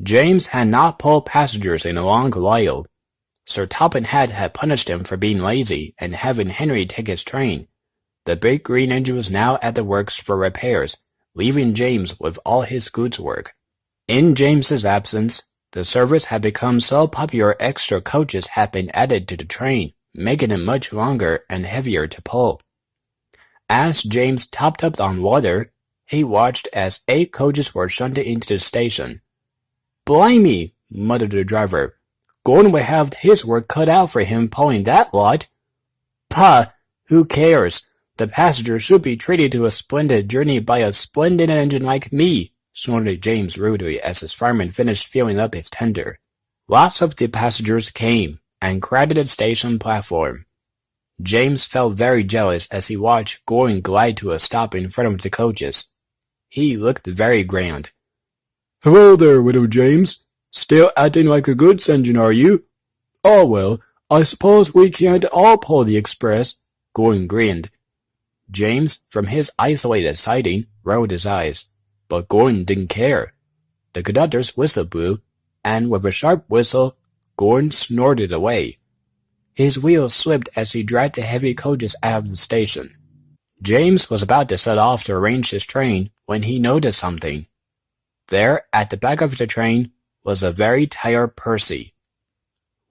James had not pulled passengers in a long while. Sir Topham had punished him for being lazy and having Henry take his train. The big green engine was now at the works for repairs, leaving James with all his goods work. In James's absence, the service had become so popular extra coaches had been added to the train, making it much longer and heavier to pull. As James topped up on water, he watched as 8 coaches were shunted into the station. "Blimey," muttered the driver. "Gordon will have his work cut out for him pulling that lot." "Pah, who cares? The passengers should be treated to a splendid journey by a splendid engine like me," snorted James rudely as his fireman finished filling up his tender. Lots of the passengers came and crowded the station platform. James felt very jealous as he watched Gordon glide to a stop in front of the coaches. He looked very grand. "Hello there, Widow James. Still acting like a goods engine, are you? Oh well, I suppose we can't all pull the express," Gordon grinned. James, from his isolated siding, rolled his eyes, but Gordon didn't care. The conductor's whistle blew, and with a sharp whistle, Gordon snorted away. His wheels slipped as he dragged the heavy coaches out of the station. James was about to set off to arrange his train when he noticed something. There, at the back of the train, was a very tired Percy.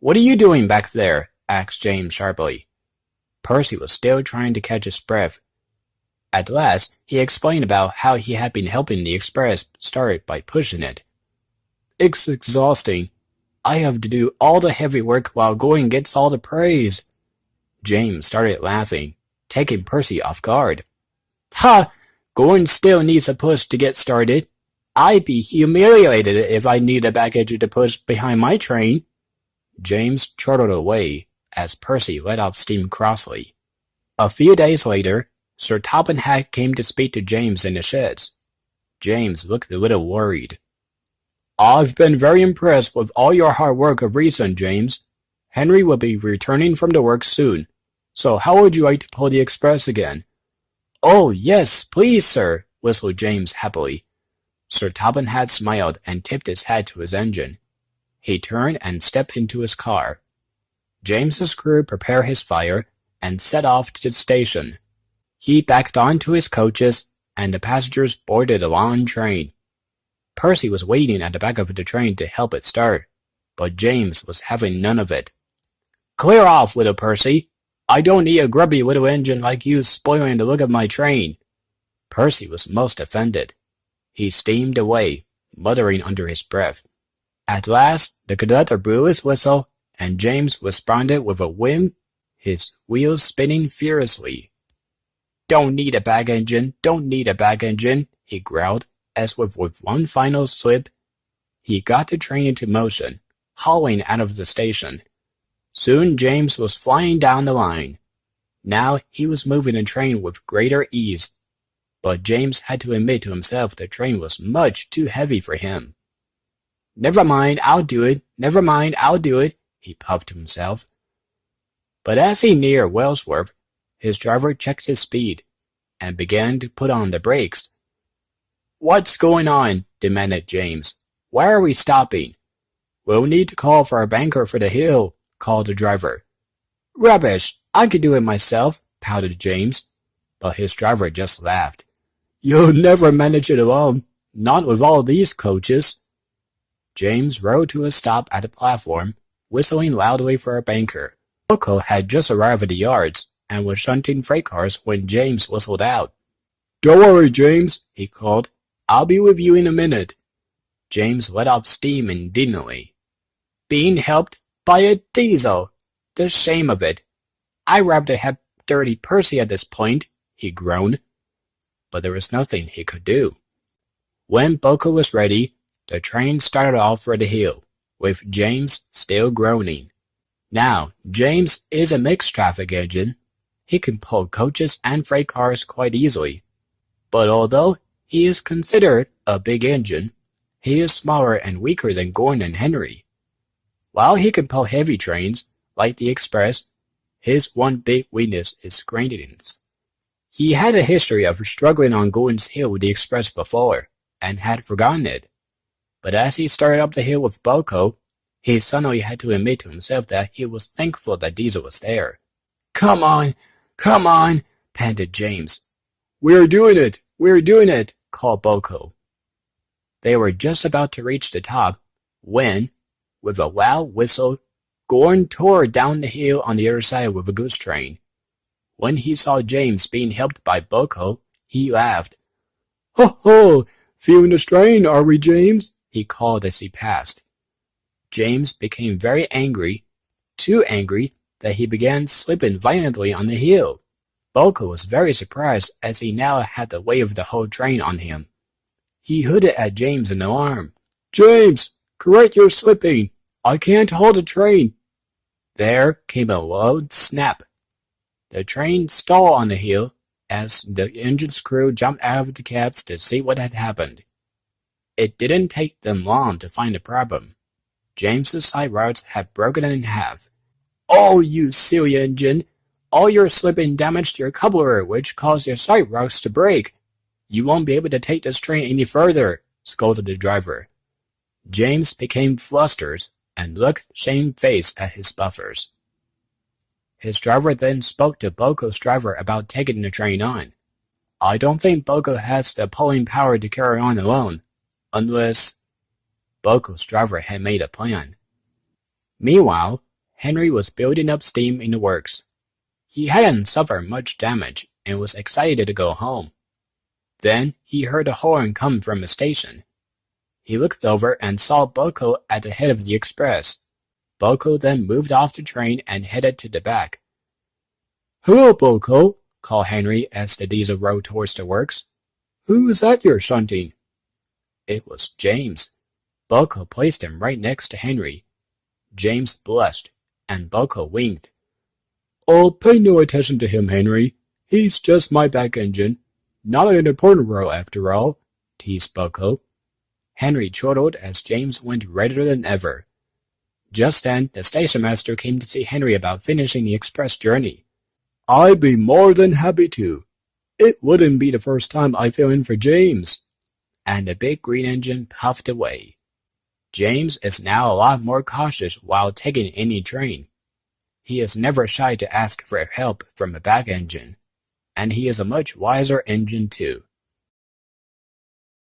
"What are you doing back there?" asked James sharply. Percy was still trying to catch his breath. At last, he explained about how he had been helping the express start by pushing it. "It's exhausting. I have to do all the heavy work while Gordon gets all the praise." James started laughing, taking Percy off guard. "Ha! Gordon still needs a push to get started. I'd be humiliated if I need a back engine to push behind my train." James chortled away as Percy let off steam crossly. A few days later, Sir Topham came to speak to James in the sheds. James looked a little worried. "I've been very impressed with all your hard work of recent, James. Henry will be returning from the work soon, so how would you like to pull the express again?" "Oh, yes, please, sir," whistled James happily. Sir Topham smiled and tipped his hat to his engine. He turned and stepped into his car. James's crew prepared his fire and set off to the station. He backed onto his coaches, and the passengers boarded the long train. Percy was waiting at the back of the train to help it start, but James was having none of it. "Clear off, little Percy. I don't need a grubby little engine like you spoiling the look of my train." Percy was most offended. He steamed away, muttering under his breath. At last, the conductor blew his whistle, and James responded with a whim, his wheels spinning furiously. "Don't need a back engine, don't need a back engine," he growled, as with one final slip, he got the train into motion, hauling out of the station. Soon James was flying down the line. Now he was moving the train with greater ease, but James had to admit to himself the train was much too heavy for him. "Never mind, I'll do it, never mind, I'll do it," he puffed to himself. But as he neared Wellsworth, his driver checked his speed and began to put on the brakes. "What's going on?" demanded James. "Why are we stopping?" "We'll need to call for a banker for the hill," called the driver. "Rubbish! I could do it myself," pouted James, but his driver just laughed. "You'll never manage it alone, not with all these coaches." James rode to a stop at the platform, whistling loudly for a banker. BoCo had just arrived at the yards and was shunting freight cars when James whistled out. "Don't worry, James," he called. "I'll be with you in a minute." James let off steam indignantly. "Being helped by a diesel! The shame of it! I'd rather have dirty Percy at this point," he groaned. But there was nothing he could do. When BoCo was ready, the train started off for the hill, with James still groaning. Now, James is a mixed traffic engine. He can pull coaches and freight cars quite easily. But although he is considered a big engine, he is smaller and weaker than Gordon and Henry. While he can pull heavy trains, like the express, his one big weakness is gradients. He had a history of struggling on Gordon's hill with the express before, and had forgotten it. But as he started up the hill with BoCo, he suddenly had to admit to himself that he was thankful that Diesel was there. "Come on, come on," panted James. "We're doing it, we're doing it," called BoCo. They were just about to reach the top when, with a loud whistle, Gorn tore down the hill on the other side with a goods train. When he saw James being helped by BoCo, he laughed. "Ho ho! Feeling the strain, are we, James?" he called as he passed. James became very angry, too angry that he began slipping violently on the hill. BoCo was very surprised as he now had the weight of the whole train on him. He hooted at James in alarm. "James, correct your slipping. I can't hold the train." There came a loud snap. The train stalled on the hill as the engine's crew jumped out of the cabs to see what had happened. It didn't take them long to find the problem. James's side rods had broken in half. "Oh, you silly engine! All your slipping damaged your coupler, which caused your side rods to break. You won't be able to take this train any further," scolded the driver. James became flustered and looked shamefaced at his buffers. His driver then spoke to BoCo's driver about taking the train on. "I don't think BoCo has the pulling power to carry on alone, unless—" BoCo's driver had made a plan. Meanwhile, Henry was building up steam in the works. He hadn't suffered much damage and was excited to go home. Then he heard a horn come from the station. He looked over and saw BoCo at the head of the express. BoCo then moved off the train and headed to the back. "Hello, BoCo," called Henry as the diesel rode towards the works. "Who is that you're shunting?" It was James. BoCo placed him right next to Henry. James blushed, and BoCo winked. "Oh, pay no attention to him, Henry. He's just my back engine. Not an important role after all," teased BoCo. Henry chortled as James went redder than ever. Just then, the station master came to see Henry about finishing the express journey. "I'd be more than happy to. It wouldn't be the first time I fill in for James." And the big green engine puffed away. James is now a lot more cautious while taking any train. He is never shy to ask for help from a back engine, and he is a much wiser engine too.